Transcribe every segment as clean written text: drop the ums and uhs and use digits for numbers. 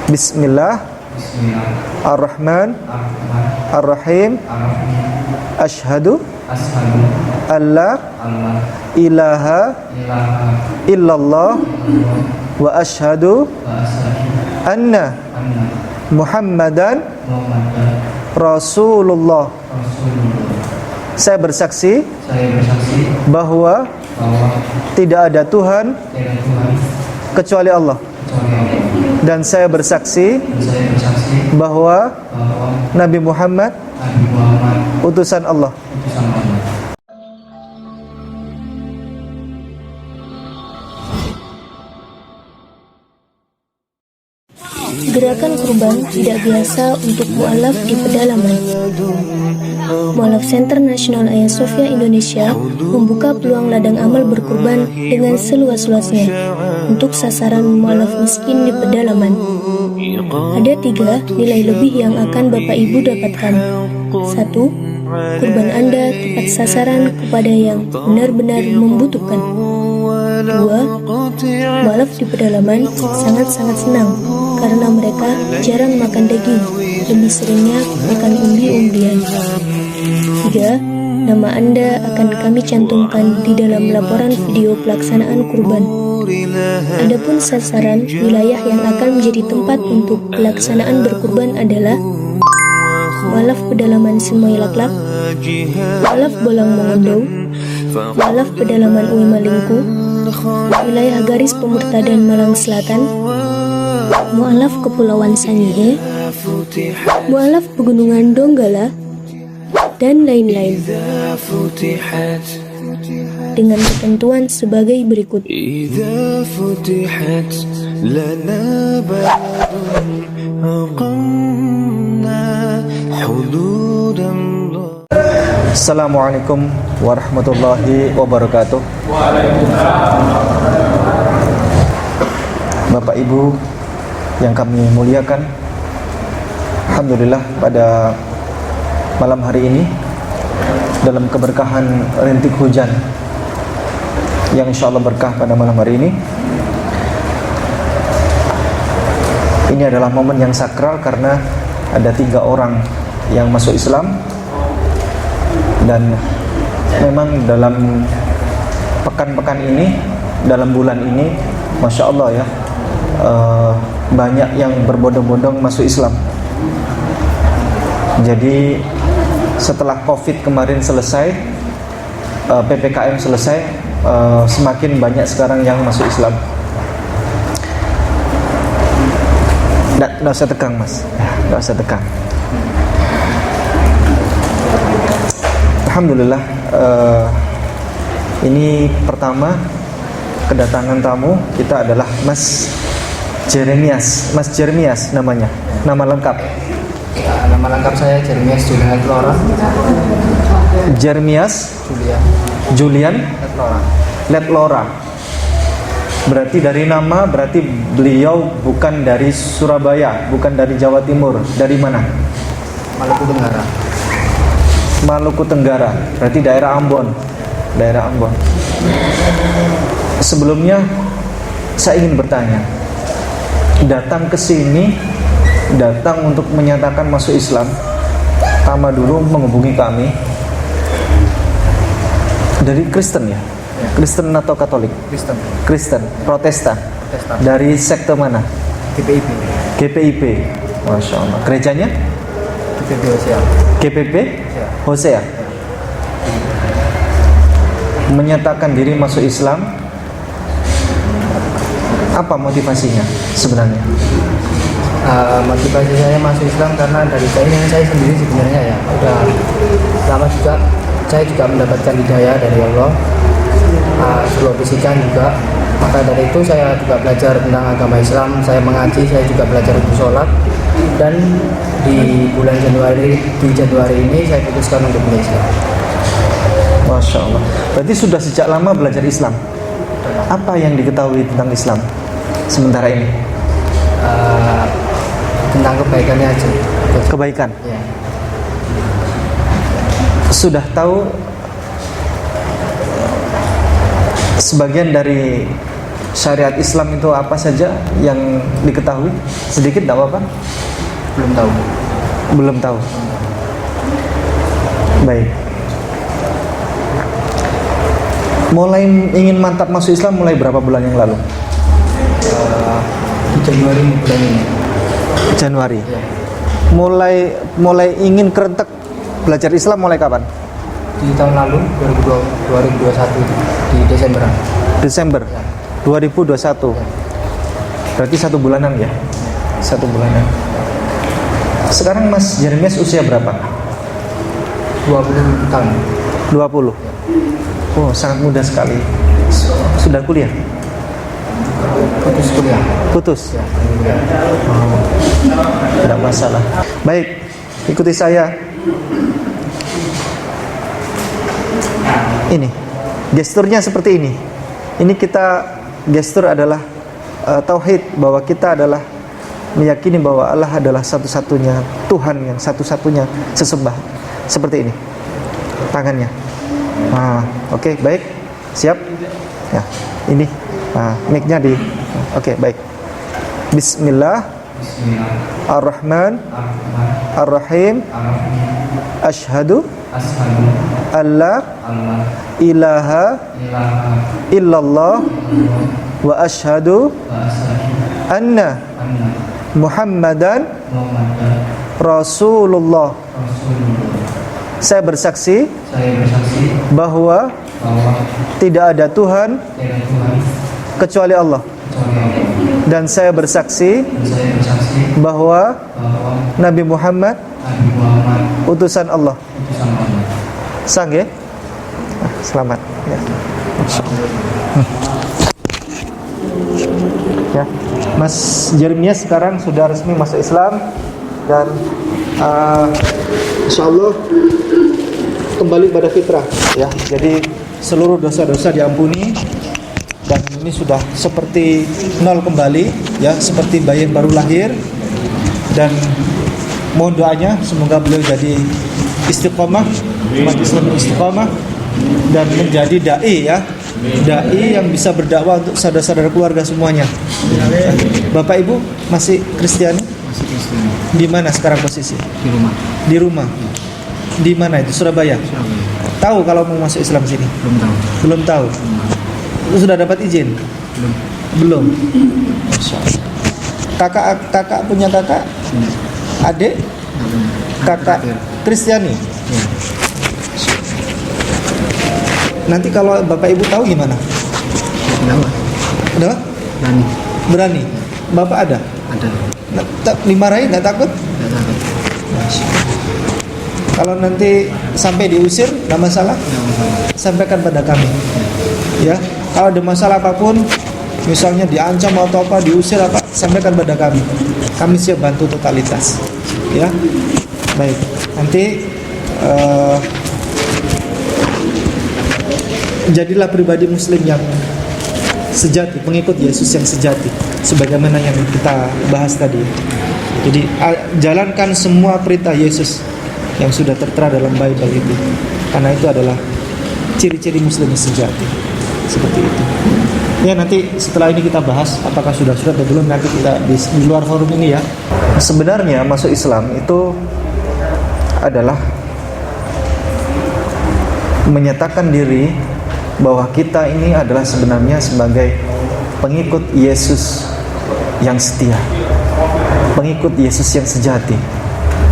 Bismillah Ar-Rahman Ar-Rahim. Asyhadu alla ilaha illallah wa asyhadu anna Muhammadan Rasulullah. Saya bersaksi bahwa tidak ada Tuhan kecuali Allah. Dan saya bersaksi bahwa Nabi Muhammad utusan Allah. Gerakan kurban tidak biasa untuk mu'alaf di pedalaman. Mu'alaf Center Nasional Hagia Sophia Indonesia membuka peluang ladang amal berkurban dengan seluas-luasnya untuk sasaran mu'alaf miskin di pedalaman. Ada 3 nilai lebih yang akan Bapak Ibu dapatkan. 1. Kurban Anda tepat sasaran kepada yang benar-benar membutuhkan. 2. Mu'alaf di pedalaman sangat-sangat senang karena mereka jarang makan daging, lebih seringnya makan umbi-umbian. 3. Nama Anda akan kami cantumkan di dalam laporan video pelaksanaan kurban. Adapun sasaran wilayah yang akan menjadi tempat untuk pelaksanaan berkurban adalah Mu'alaf Pedalaman Simoy-Laklak, Mu'alaf Bolang Mongondo, Mu'alaf Pedalaman Uwi Malingku, wilayah garis pemurtadan Malang Selatan, Mu'alaf Kepulauan Sangihe, Mu'alaf Pegunungan Donggala, dan lain-lain, dengan ketentuan sebagai berikut. Assalamualaikum warahmatullahi wabarakatuh. Bapak Ibu yang kami muliakan, alhamdulillah pada malam hari ini dalam keberkahan rintik hujan yang insyaallah berkah pada malam hari ini adalah momen yang sakral karena ada 3 orang yang masuk Islam. Dan memang dalam pekan-pekan ini, dalam bulan ini, Masya Allah ya, banyak yang berbondong-bondong masuk Islam. Jadi setelah COVID kemarin selesai, PPKM selesai, semakin banyak sekarang yang masuk Islam. Nggak usah tegang mas, nggak usah tegang. Alhamdulillah, ini pertama kedatangan tamu kita adalah Mas Jeremias. Mas Jeremias namanya, nama lengkap. Nama lengkap saya Jeremias Julian Letlora. Jeremias Julian Letlora. Berarti dari nama, berarti beliau bukan dari Surabaya, bukan dari Jawa Timur. Dari mana? Maluku Tenggara. Maluku Tenggara, berarti daerah Ambon. Daerah Ambon. Sebelumnya saya ingin bertanya, datang ke sini, datang untuk menyatakan masuk Islam, pertama dulu menghubungi kami dari Kristen ya? Kristen atau Katolik? Kristen, Protestan. Dari sekte mana? GPIP. Masya Allah. Gerejanya? GPP Hosea. Menyatakan diri masuk Islam. Apa motivasinya sebenarnya? Motivasi saya masuk Islam karena dari saya sendiri sebenarnya ya udah lama juga saya juga mendapatkan hidayah dari Allah, sebuah bisikan juga. Maka dari itu saya juga belajar tentang agama Islam, saya mengaji, saya juga belajar untuk sholat. Dan di bulan Januari ini saya putuskan untuk Islam. Masya Allah. Berarti sudah sejak lama belajar Islam. Apa yang diketahui tentang Islam sementara ini? Tentang kebaikannya aja. Kebaikan. Ya. Sudah tahu sebagian dari syariat Islam itu apa saja yang diketahui? Sedikit tidak apa-apa? Belum tahu. Belum tahu. Baik. Mulai ingin mantap masuk Islam mulai berapa bulan yang lalu? Di Januari bulan ini. Januari. Ya. Mulai ingin kerentek belajar Islam mulai kapan? Di tahun lalu 2021 di Desemberan. Desember 2021. Berarti 1 bulanan ya? 1 bulanan. Sekarang Mas Jeremias usia berapa? 20 tahun. 20. Oh, sangat muda sekali. Sudah kuliah? Putus kuliah. Putus? Ya. Tidak masalah. Baik, ikuti saya. Ini gesturnya seperti ini. Ini gestur adalah tauhid, bahwa kita adalah meyakini bahwa Allah adalah satu-satunya Tuhan, yang satu-satunya sesembah. Seperti ini tangannya. Oke, baik, siap ya. Ini mic-nya di. Oke, baik. Bismillah Ar-Rahman Ar-Rahim. Asyhadu alla ilaha illallah wa asyhadu anna Muhammadan Rasulullah. Saya bersaksi bahwa tidak ada Tuhan kecuali Allah. Dan saya bersaksi bahwa Nabi Muhammad utusan Allah. Sang ya? Selamat ya. Ya, Mas Jeremias sekarang sudah resmi masuk Islam dan insyaallah kembali pada fitrah ya. Jadi seluruh dosa-dosa diampuni dan ini sudah seperti nol kembali ya, seperti bayi yang baru lahir. Dan mohon doanya semoga beliau jadi istiqomah, umat Islam istiqomah dan menjadi dai ya, dai yang bisa berdakwah untuk saudara-saudara keluarga semuanya. Bapak Ibu masih Kristiani? Masih Kristen. Di mana sekarang posisi? Di rumah. Di rumah. Di mana itu? Surabaya. Tahu kalau mau masuk Islam sini? Belum tahu. Belum tahu. Sudah dapat izin? Belum. Kakak punya kakak? Adik? Kakak Kristiani? Ya. Nanti kalau Bapak Ibu tahu gimana? Kenapa? Udah? Berani. Berani? Bapak ada? Ada. Dimarahin nggak takut? Nggak takut. Kalau nanti sampai diusir, nggak masalah? Nggak masalah. Sampaikan pada kami. Ya, kalau ada masalah apapun, misalnya diancam atau apa, diusir apa, sampaikan pada kami. Kami siap bantu totalitas. Ya, baik. Nanti jadilah pribadi Muslim yang sejati, pengikut Yesus yang sejati, sebagaimana yang kita bahas tadi. Jadi jalankan semua perintah Yesus yang sudah tertera dalam Bible itu, karena itu adalah ciri-ciri Muslim yang sejati. Seperti itu. Ya, nanti setelah ini kita bahas apakah sudah atau belum, nanti kita di luar forum ini ya. Sebenarnya masuk Islam itu adalah menyatakan diri bahwa kita ini adalah sebenarnya sebagai pengikut Yesus yang setia, pengikut Yesus yang sejati.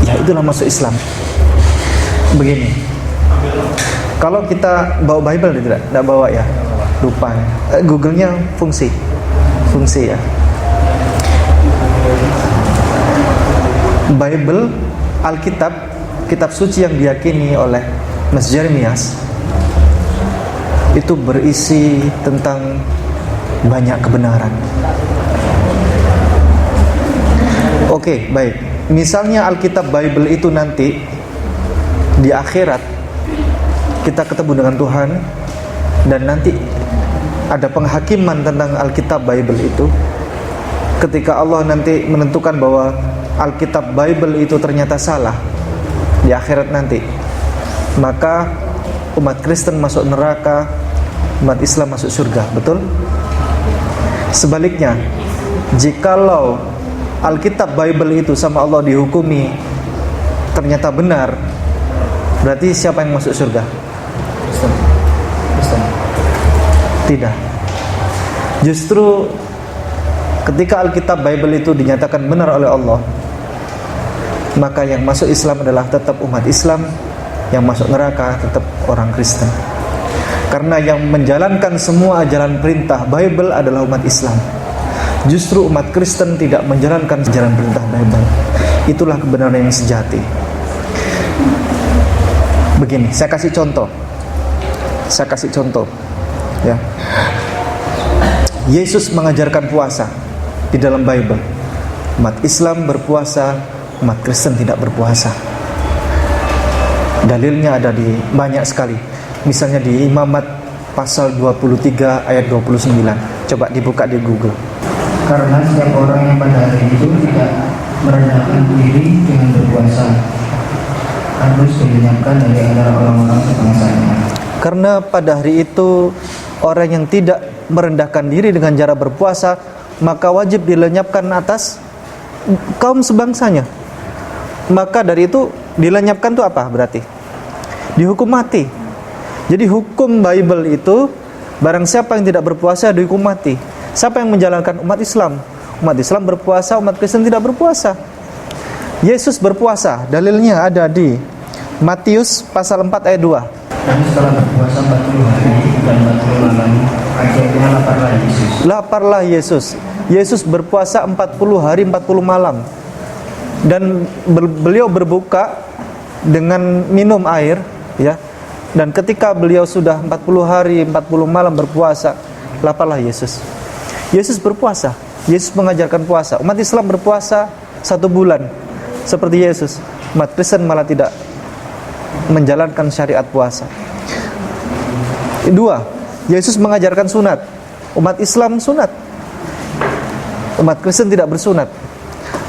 Ya, itulah masuk Islam. Begini, kalau kita bawa Bible tidak bawa ya, lupa. Google-nya fungsi ya. Bible, Alkitab, kitab suci yang diyakini oleh Mas Jeremias itu berisi tentang banyak kebenaran. Oke, baik. Misalnya Alkitab Bible itu nanti di akhirat kita ketemu dengan Tuhan dan nanti ada penghakiman tentang Alkitab Bible itu. Ketika Allah nanti menentukan bahwa Alkitab Bible itu ternyata salah di akhirat nanti, maka umat Kristen masuk neraka, umat Islam masuk surga, betul? Sebaliknya, jikalau Alkitab Bible itu sama Allah dihukumi ternyata benar, berarti siapa yang masuk surga? Kristen. Tidak. Justru ketika Alkitab Bible itu dinyatakan benar oleh Allah, maka yang masuk Islam adalah tetap umat Islam, yang masuk neraka tetap orang Kristen. Karena yang menjalankan semua ajaran perintah Bible adalah umat Islam. Justru umat Kristen tidak menjalankan ajaran perintah Bible. Itulah kebenaran yang sejati. Begini, saya kasih contoh. Ya. Yesus mengajarkan puasa di dalam Bible. Umat Islam berpuasa, umat Kristen tidak berpuasa. Dalilnya ada di banyak sekali. Misalnya di Imamat pasal 23 ayat 29. Coba dibuka di Google. Karena setiap orang yang pada hari itu tidak merendahkan diri dengan berpuasa harus dilenyapkan dari antara orang-orang sebangsanya. Karena pada hari itu orang yang tidak merendahkan diri dengan cara berpuasa, maka wajib dilenyapkan atas kaum sebangsanya. Maka dari itu dilenyapkan itu apa berarti? Dihukum mati. Jadi hukum Bible itu, barang siapa yang tidak berpuasa dihukum mati. Siapa yang menjalankan? Umat Islam. Umat Islam berpuasa, umat Kristen tidak berpuasa. Yesus berpuasa, dalilnya ada di Matius pasal 4 ayat 2. Dan setelah berpuasa 40 hari dan 40 malam, akhirnya Laparlah Yesus. Yesus berpuasa 40 hari 40 malam. Dan beliau berbuka dengan minum air, ya. Dan ketika beliau sudah 40 hari 40 malam berpuasa, laparlah Yesus. Yesus berpuasa. Yesus mengajarkan puasa. Umat Islam berpuasa 1 bulan seperti Yesus. Umat Kristen malah tidak menjalankan syariat puasa. 2. Yesus mengajarkan sunat. Umat Islam sunat. Umat Kristen tidak bersunat.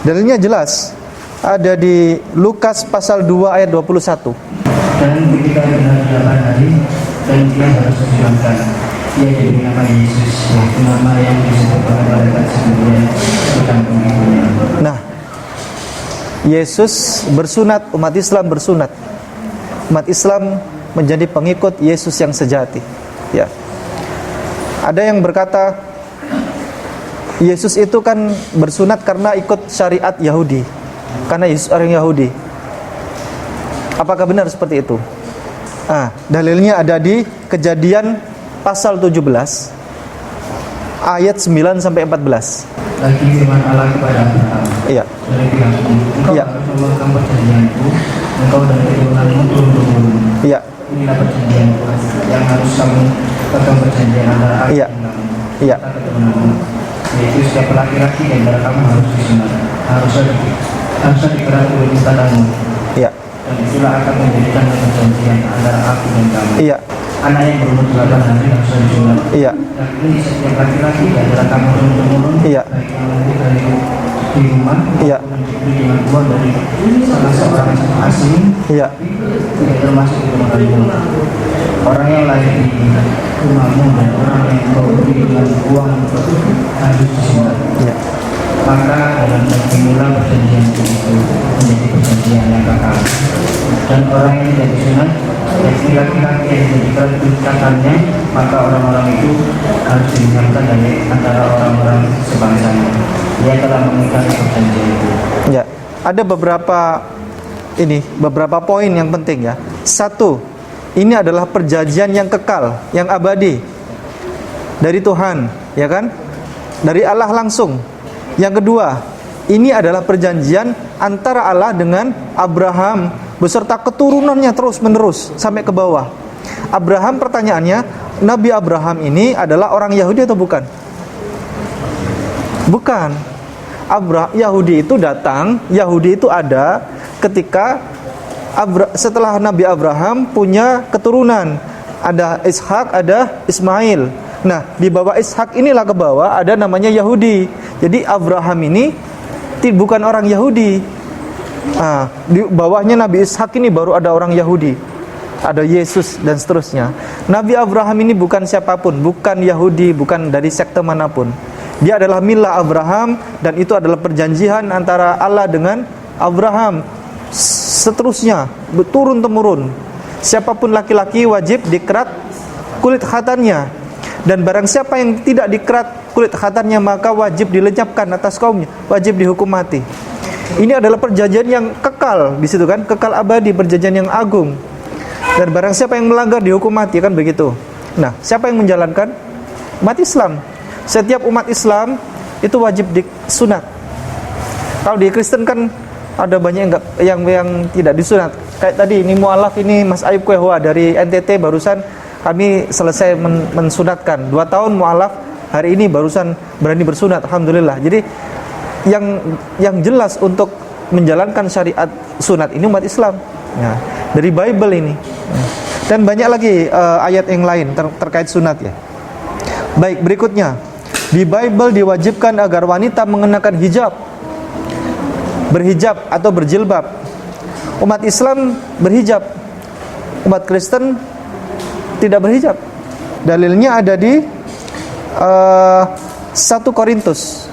Dalilnya jelas. Ada di Lukas pasal 2 ayat 21. Dan ketika benar 8 hari dan dia harus disunatkan, ia diberi nama Yesus, yaitu nama yang disebut oleh malaikat sebelumnya tentang pengikutnya. Nah, Yesus bersunat, umat Islam bersunat. Umat Islam menjadi pengikut Yesus yang sejati. Ya. Ada yang berkata Yesus itu kan bersunat karena ikut syariat Yahudi. Karena Yesus orang Yahudi. Apakah benar seperti itu? Dalilnya ada di Kejadian pasal 17 ayat 9 sampai 14. Lagi firman Allah kepada Abraham. Iya. Dari bilangku, engkau Iya. harus memegang perjanjianku, engkau dan keturunanmu turun-temurun. Iya. Inilah perjanjianku yang harus kamu pegang, perjanjian antara aku Iya. dan kamu, Iya. serta keturunanmu. Yaitu setiap laki-laki di antara kamu harus disunat, harusnya dikerat oleh tanganmu. Iya. Dan itulah akan menjadikan perjanjian antara aku dan kamu. Iya. Anak yang berumur 8 hari harusnya disunat. Iya. Dan ini setiap laki-laki di antara kamu turun-temurun, Iya. baik yang lahir dari di rumah, Iya. maupun yang diberi dengan uang dari salah seorang asing, Iya. tidak termasuk di rumahmu. Orang yang lahir di rumahmu dan orang yang kau beri dengan uang harus disunat. Iya. Maka dalam beginilah perjanjian itu menjadi perjanjian yang kekal. Dan orang yang tidak disunat, yaitu laki-laki yang dijadikan ikatan-Nya, maka orang-orang itu harus dilenyapkan dari antara orang-orang sebangsanya. Dia telah mengikat perjanjian itu. Ya, ada beberapa poin yang penting ya. 1, ini adalah perjanjian yang kekal, yang abadi dari Tuhan, ya kan? Dari Allah langsung. Yang kedua, ini adalah perjanjian antara Allah dengan Abraham beserta keturunannya terus menerus sampai ke bawah. Abraham, pertanyaannya, Nabi Abraham ini adalah orang Yahudi atau bukan? Bukan. Yahudi itu datang, Yahudi itu ada ketika setelah Nabi Abraham punya keturunan. Ada Ishak, ada Ismail. Nah, di bawah Ishak inilah ke bawah ada namanya Yahudi. Jadi Abraham ini bukan orang Yahudi. Di bawahnya Nabi Ishak ini baru ada orang Yahudi. Ada Yesus dan seterusnya. Nabi Abraham ini bukan siapapun, bukan Yahudi, bukan dari sekte manapun. Dia adalah milah Abraham, dan itu adalah perjanjian antara Allah dengan Abraham. Seterusnya turun temurun. Siapapun laki-laki wajib dikerat kulit khatannya, dan barang siapa yang tidak dikerat kulit khatannya maka wajib dilenyapkan atas kaumnya, wajib dihukum mati. Ini adalah perjanjian yang kekal di situ kan, kekal abadi, perjanjian yang agung. Dan barang siapa yang melanggar dihukum mati, kan begitu. Nah, siapa yang menjalankan? Umat Islam. Setiap umat Islam itu wajib disunat. Kalau di Kristen kan ada banyak yang tidak disunat. Kayak tadi ini mualaf ini Mas Ayub Kuehwa dari NTT barusan kami selesai mensunatkan 2 tahun mualaf, hari ini barusan berani bersunat, alhamdulillah. Jadi yang jelas untuk menjalankan syariat sunat ini umat Islam. Ya, dari Bible ini. Dan banyak lagi ayat yang lain terkait sunat ya. Baik, berikutnya. Di Bible diwajibkan agar wanita mengenakan hijab, berhijab atau berjilbab. Umat Islam berhijab, umat Kristen tidak berhijab. Dalilnya ada di 1 Korintus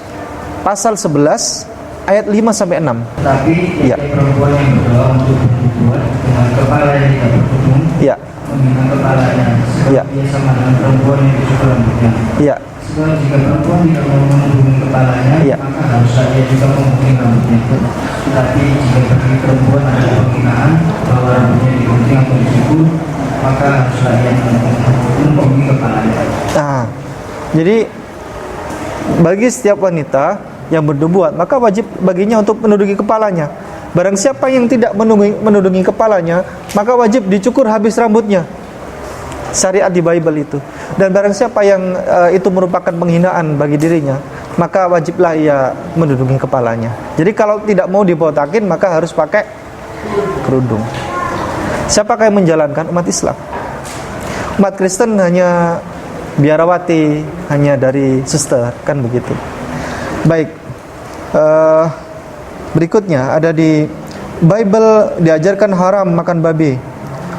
pasal 11 ayat 5 sampai 6. Tapi Ya. perempuan yang berdoa untuk bernubuat dengan kepala yang tidak berkerudung, Ya, dengan kepalanya, Ya. sebab ia sama dengan perempuan yang dicukur rambutnya. ya, Sebab jika perempuan tidak mau menghubungi kepalanya, Ya. maka haruslah ia juga menghubungi rambutnya. Tetapi jika bagi perempuan ada penghinaan bahwa rambutnya digunting atau dicukur, maka haruslah ia menghubungi kepalanya. Nah, jadi bagi setiap wanita yang bernubuat maka wajib baginya untuk menudungi kepalanya. Barang siapa yang tidak menudungi kepalanya maka wajib dicukur habis rambutnya. Syariat di Bible itu. Dan barang siapa yang itu merupakan penghinaan bagi dirinya maka wajiblah ia menudungi kepalanya. Jadi kalau tidak mau dibotakin maka harus pakai kerudung. Siapakah yang menjalankan? Umat Islam. Umat Kristen hanya biarawati, hanya dari suster, kan begitu. Baik, berikutnya ada di Bible diajarkan haram makan babi,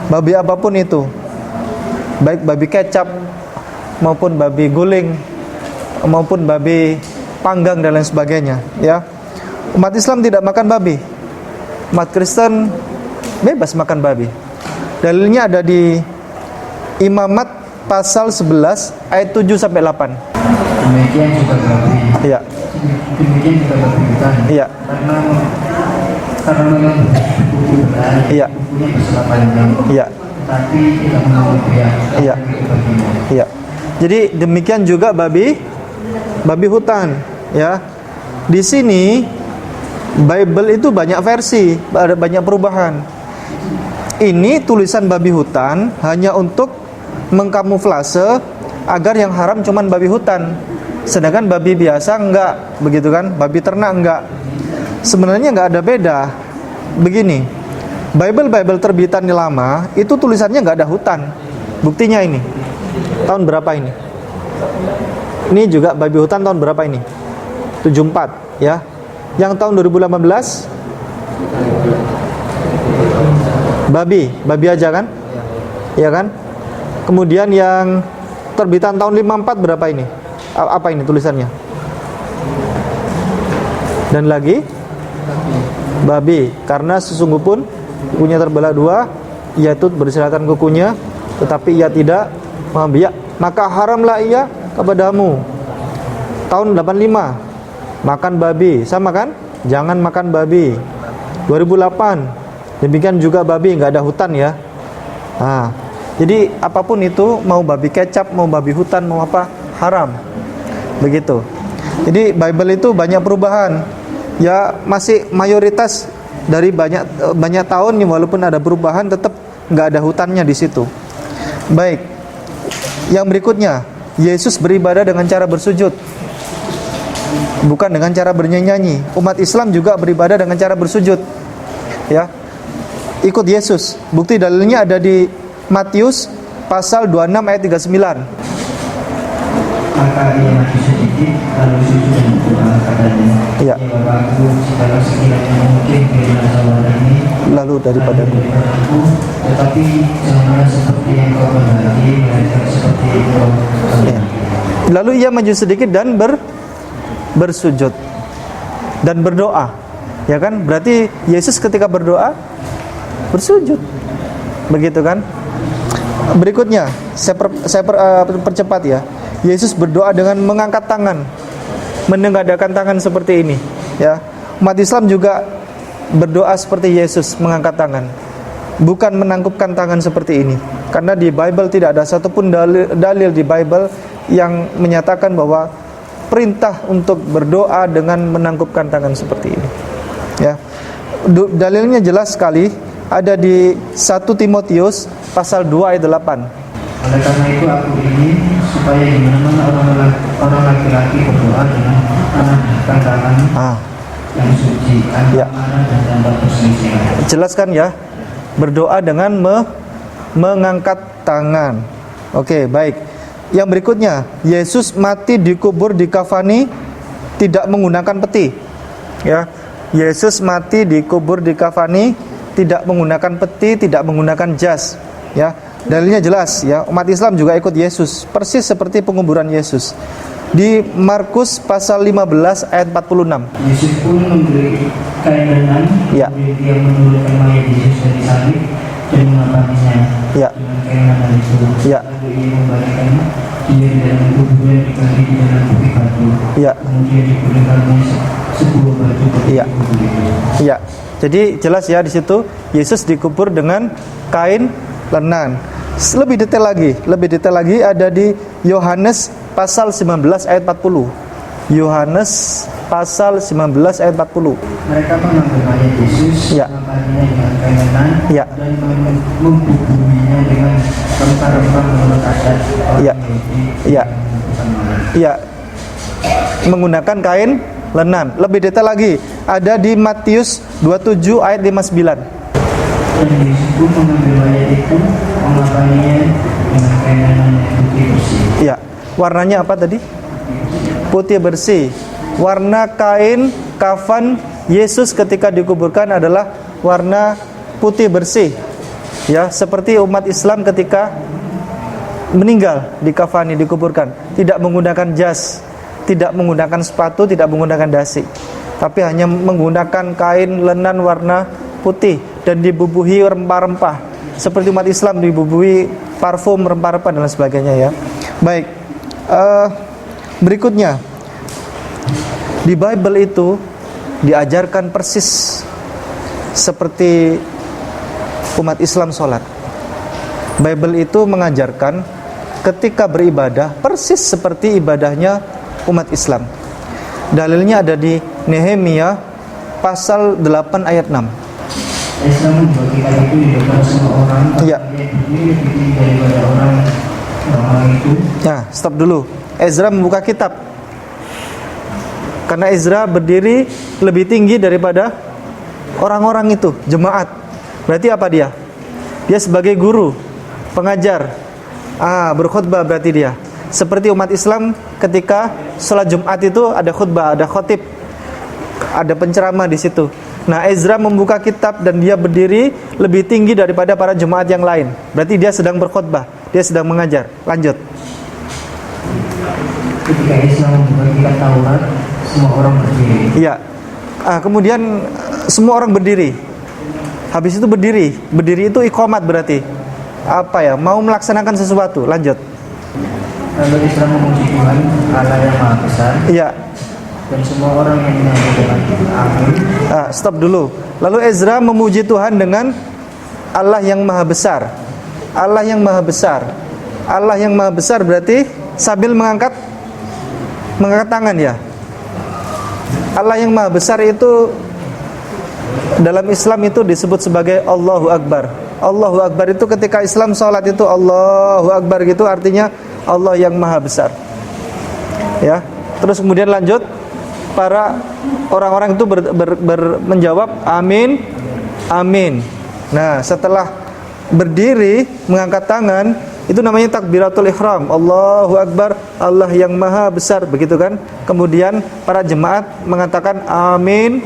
babi apapun itu, baik babi kecap maupun babi guling maupun babi panggang dan lain sebagainya. Ya, umat Islam tidak makan babi, umat Kristen bebas makan babi. Dalilnya ada di Imamat pasal 11 ayat 7 sampai 8. Demikian juga babi. Iya. Demikian juga babi hutan. Iya. Karena memang buku benar, Iya. bukunya bersela panjang. Iya. Tapi tidak menurut dia. Iya. Iya. Jadi demikian juga babi hutan, ya. Di sini Bible itu banyak versi, ada banyak perubahan. Ini tulisan babi hutan hanya untuk mengkamuflase agar yang haram cuman babi hutan, sedangkan babi biasa enggak, begitu kan? Babi ternak enggak. Sebenarnya enggak ada beda. Begini, Bible terbitan yang lama itu tulisannya enggak ada hutan. Buktinya ini. Tahun berapa ini? Ini juga babi hutan tahun berapa ini? 74, ya. Yang tahun 2018 babi aja kan? Ya kan? Kemudian yang terbitan tahun 54 berapa ini? Apa ini tulisannya? Dan lagi babi, karena sesungguh pun kukunya terbelah dua, yaitu berseratan kukunya, tetapi ia tidak membiak, maka haramlah ia kepadamu. Tahun 85 makan babi, sama kan? Jangan makan babi. 2008 demikian juga babi, nggak ada hutan ya. Nah, jadi apapun itu, mau babi kecap, mau babi hutan, mau apa, haram. Begitu. Jadi Bible itu banyak perubahan. Ya masih mayoritas dari banyak tahun nih, walaupun ada perubahan tetap nggak ada hutannya di situ. Baik. Yang berikutnya, Yesus beribadah dengan cara bersujud, bukan dengan cara bernyanyi. Umat Islam juga beribadah dengan cara bersujud. Ya. Ikut Yesus. Bukti dalilnya ada di Matius pasal 26 ayat 39. Maka ia maju sedikit, lalu sujud dan berdoa padanya. Ya. Ya Bapakku, jikalau sekiranya mungkin binasa wadah ini Lalu daripadaku. tetapi janganlah seperti yang kau kehendaki, melainkan seperti yang kau Ya. Lalu ia maju sedikit dan bersujud dan berdoa. Ya kan? Berarti Yesus ketika berdoa bersujud. Begitu kan? Berikutnya, saya percepat ya. Yesus berdoa dengan mengangkat tangan, menengadahkan tangan seperti ini, ya. Umat Islam juga berdoa seperti Yesus mengangkat tangan, bukan menangkupkan tangan seperti ini. Karena di Bible tidak ada satupun dalil di Bible yang menyatakan bahwa perintah untuk berdoa dengan menangkupkan tangan seperti ini. Ya. Dalilnya jelas sekali, ada di 1 Timotius pasal 2 ayat 8. Oleh karena itu aku ingin supaya di mana-mana orang laki-laki berdoa dengan menangkupkan tangan yang suci, tanpa marah dan tanpa perselisihan. Jelaskan ya, berdoa dengan mengangkat tangan. Oke, baik. Yang berikutnya, Yesus mati dikubur dikafani tidak menggunakan peti. Ya, Yesus mati dikubur dikafani tidak menggunakan peti, tidak menggunakan jas. Ya, dalilnya jelas ya. Umat Islam juga ikut Yesus, persis seperti penguburan Yesus. Di Markus pasal 15 ayat 46. Yesus pun memberi kain lenan, Ya. kemudian dia menurunkan mayat Yesus dari salib dan mengapaninya Ya. dengan kain lenan itu. Ya. Lalu ia membalikkannya dia di dalam kuburan diganti di dalam putih batu. Ya. Kemudian diberikannya sebuah batu Ya. kubur itu. Ya. Jadi jelas ya di situ Yesus dikubur dengan kain lenan. Lebih detail lagi ada di Yohanes pasal 19 ayat 40. Yohanes pasal 19 ayat 40. Mereka mengambil mayat Yesus, Ya. mengapaninya dengan kain lenan, Ya. dan membubuhinya dengan rempah-rempah menurut adat orang Ya. Yahudi Ya. yang membutuhkan malam. Ya. Menggunakan kain lenan. Lebih detail lagi ada di Matius 27 ayat 59. Dan Yesus pun mengambil mayat itu, mengapaninya dengan kain lenan yang putih bersih. Ya. Warnanya apa tadi? Putih bersih. Warna kain kafan Yesus ketika dikuburkan adalah warna putih bersih. Ya, seperti umat Islam ketika meninggal dikafani, dikuburkan, tidak menggunakan jas, tidak menggunakan sepatu, tidak menggunakan dasi, tapi hanya menggunakan kain lenan warna putih dan dibubuhi rempah-rempah. Seperti umat Islam dibubuhi parfum, rempah-rempah dan sebagainya ya. Baik. Berikutnya, di Bible itu diajarkan persis seperti umat Islam sholat. Bible itu mengajarkan ketika beribadah persis seperti ibadahnya umat Islam. Dalilnya ada di Nehemia pasal 8 ayat 6. Islam membuat kita itu di depan semua orang, Iya. berdiri lebih tinggi daripada orang itu. Nah, stop dulu. Ezra membuka kitab. Karena Ezra berdiri lebih tinggi daripada orang-orang itu, jemaat. Berarti apa dia? Dia sebagai guru, pengajar. Berkhutbah berarti dia. Seperti umat Islam ketika sholat Jumat itu ada khutbah, ada khotib, ada penceramah di situ. Nah, Ezra membuka kitab dan dia berdiri lebih tinggi daripada para jemaat yang lain. Berarti dia sedang berkhutbah, dia sedang mengajar. Lanjut. Ketika Islam membuka kitab Taurat, semua orang berdiri. Iya. Kemudian semua orang berdiri. Habis itu berdiri. Berdiri itu iqamat berarti. Apa ya? Mau melaksanakan sesuatu. Lanjut. Lalu Islam memuji Tuhan Allah yang Maha Besar. Iya. Dan semua orang yang menyanyi dengan amin. Stop dulu. Lalu Ezra memuji Tuhan dengan Allah yang Maha Besar. Allah yang Maha Besar. Allah yang Maha Besar berarti sambil mengangkat tangan ya. Allah yang Maha Besar itu dalam Islam itu disebut sebagai Allahu Akbar. Allahu Akbar itu ketika Islam sholat itu Allahu Akbar gitu, artinya Allah yang Maha Besar. Ya. Terus kemudian lanjut, para orang-orang itu menjawab amin, amin. Nah, setelah berdiri mengangkat tangan, itu namanya takbiratul ihram. Allahu Akbar, Allah yang Maha Besar, begitu kan? Kemudian para jemaat mengatakan amin,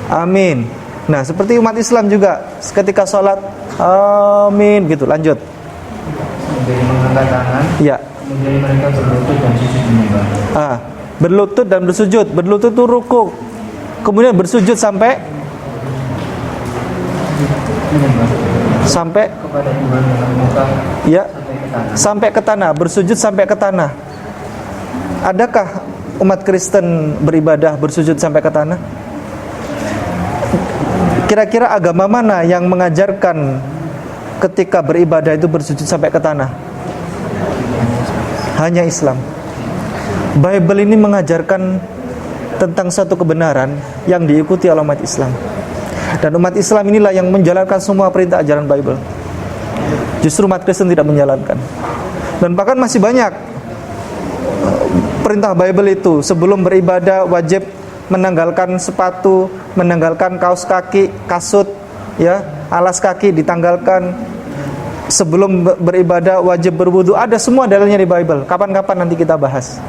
amin. Nah, seperti umat Islam juga ketika sholat amin gitu. Lanjut. Kemudian mengangkat tangan. Ya. Kemudian mereka berlutut dan sujud menyembah. berlutut dan bersujud. Berlutut itu ruku, kemudian bersujud sampai kepada Tuhan dengan muka ya sampai sampai ke tanah. ke tanah, bersujud sampai ke tanah. Adakah umat Kristen beribadah bersujud sampai ke tanah? Kira-kira agama mana yang mengajarkan ketika beribadah itu bersujud sampai ke tanah? Hanya Islam. Bible ini mengajarkan tentang satu kebenaran yang diikuti oleh umat Islam. Dan umat Islam inilah yang menjalankan semua perintah ajaran Bible. Justru umat Kristen tidak menjalankan. Dan bahkan masih banyak perintah Bible itu. Sebelum beribadah wajib menanggalkan sepatu, menanggalkan kaos kaki, kasut, ya, alas kaki ditanggalkan. Sebelum beribadah wajib berwudu. Ada semua dalilnya di Bible. Kapan-kapan nanti kita bahas.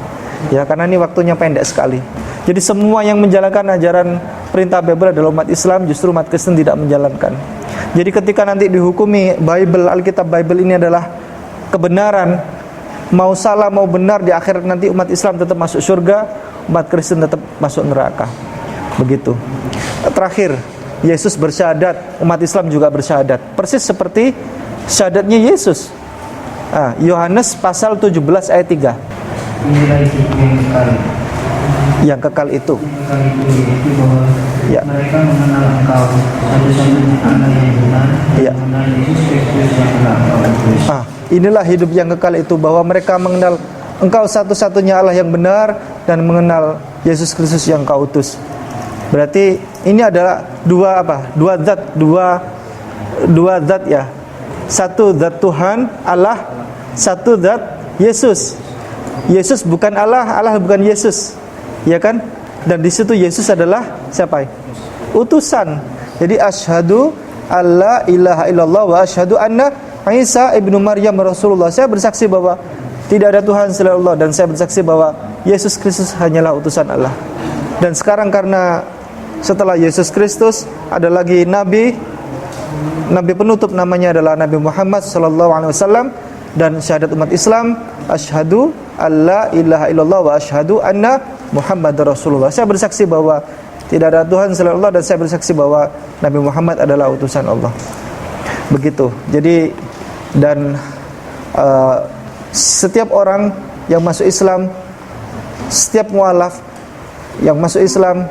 Ya, karena ini waktunya pendek sekali. Jadi semua yang menjalankan ajaran perintah Bible adalah umat Islam, justru umat Kristen tidak menjalankan. Jadi ketika nanti dihukumi Bible, Alkitab Bible ini adalah kebenaran, mau salah mau benar, di akhirat nanti umat Islam tetap masuk surga, umat Kristen tetap masuk neraka. Begitu. Terakhir, Yesus bersyahadat, umat Islam juga bersyahadat. Persis seperti syahadatnya Yesus. Yohanes pasal 17 ayat 3. Inilah hidup yang kekal. Yang kekal itu. Kekal itu yaitu bahwa Ya. mereka mengenal Engkau satu-satunya anak yang benar, Ya. mengenal Yesus Kristus yang telah Engkau utus. Inilah hidup yang kekal itu, bahwa mereka mengenal Engkau satu-satunya Allah yang benar dan mengenal Yesus Kristus yang Kau utus. Berarti ini adalah dua zat ya. Satu zat Tuhan Allah, satu zat Yesus. Yesus bukan Allah, Allah bukan Yesus. Ya kan? Dan di situ Yesus adalah siapa? Utusan. Jadi asyhadu alla ilaha illallah wa asyhadu anna Isa ibnu Maryam Rasulullah. Saya bersaksi bahwa tidak ada Tuhan selain Allah, dan saya bersaksi bahwa Yesus Kristus hanyalah utusan Allah. Dan sekarang karena setelah Yesus Kristus ada lagi nabi penutup, namanya adalah Nabi Muhammad sallallahu alaihi wasallam, dan syahadat umat Islam asyhadu alla ilaha illallah wa asyhadu anna Muhammadar Rasulullah. Saya bersaksi bahwa tidak ada Tuhan selain Allah, dan saya bersaksi bahwa Nabi Muhammad adalah utusan Allah. Begitu. Jadi dan setiap orang yang masuk Islam, setiap mualaf yang masuk Islam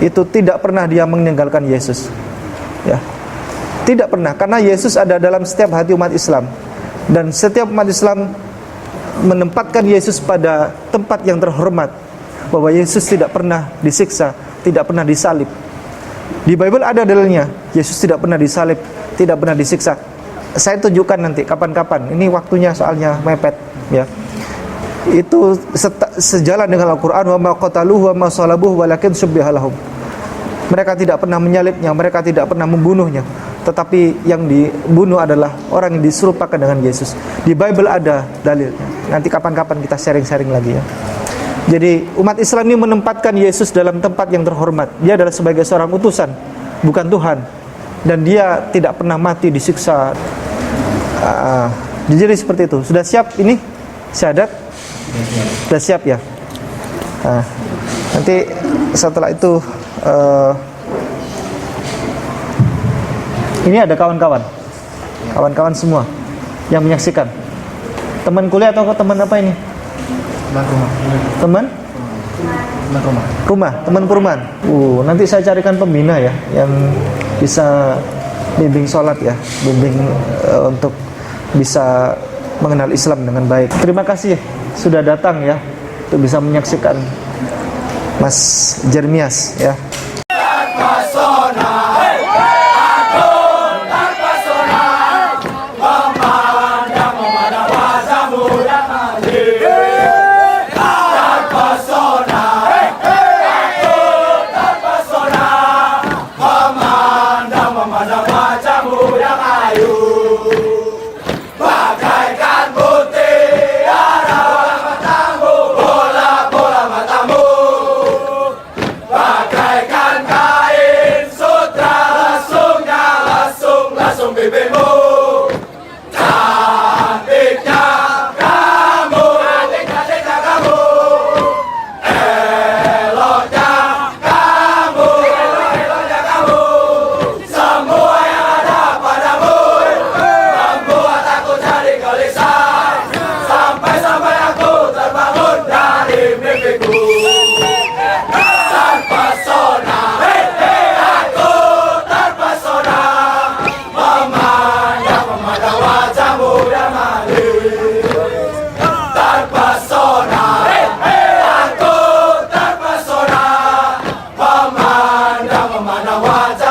itu tidak pernah dia meninggalkan Yesus. Ya. Tidak pernah, karena Yesus ada dalam setiap hati umat Islam. Dan setiap umat Islam menempatkan Yesus pada tempat yang terhormat, bahwa Yesus tidak pernah disiksa, tidak pernah disalib. Di Bible ada dalilnya, Yesus tidak pernah disalib, tidak pernah disiksa. Saya tunjukkan nanti kapan-kapan. Ini waktunya soalnya mepet, ya. Itu sejalan dengan Al-Qur'an, wa ma qataluhu wa ma salabuhu walakin syubbiha lahum. Mereka tidak pernah menyalibnya, mereka tidak pernah membunuhnya, tetapi yang dibunuh adalah orang yang diserupakan dengan Yesus. Di Bible ada dalilnya. Nanti kapan-kapan kita sharing-sharing lagi, ya. Jadi umat Islam ini menempatkan Yesus dalam tempat yang terhormat. Dia adalah sebagai seorang utusan, bukan Tuhan. Dan dia tidak pernah mati disiksa. Jadi seperti itu. Sudah siap ini syahadat? Sudah siap, ya. Nanti setelah itu ini ada kawan-kawan semua yang menyaksikan. Teman kuliah atau teman apa ini? Teman rumah, teman perumahan. Nanti saya carikan pembina ya, yang bisa bimbing sholat ya, bimbing untuk bisa mengenal Islam dengan baik. Terima kasih sudah datang ya, untuk bisa menyaksikan Mas Jeremias ya. Bagaikan subhanahu wa ta'ala.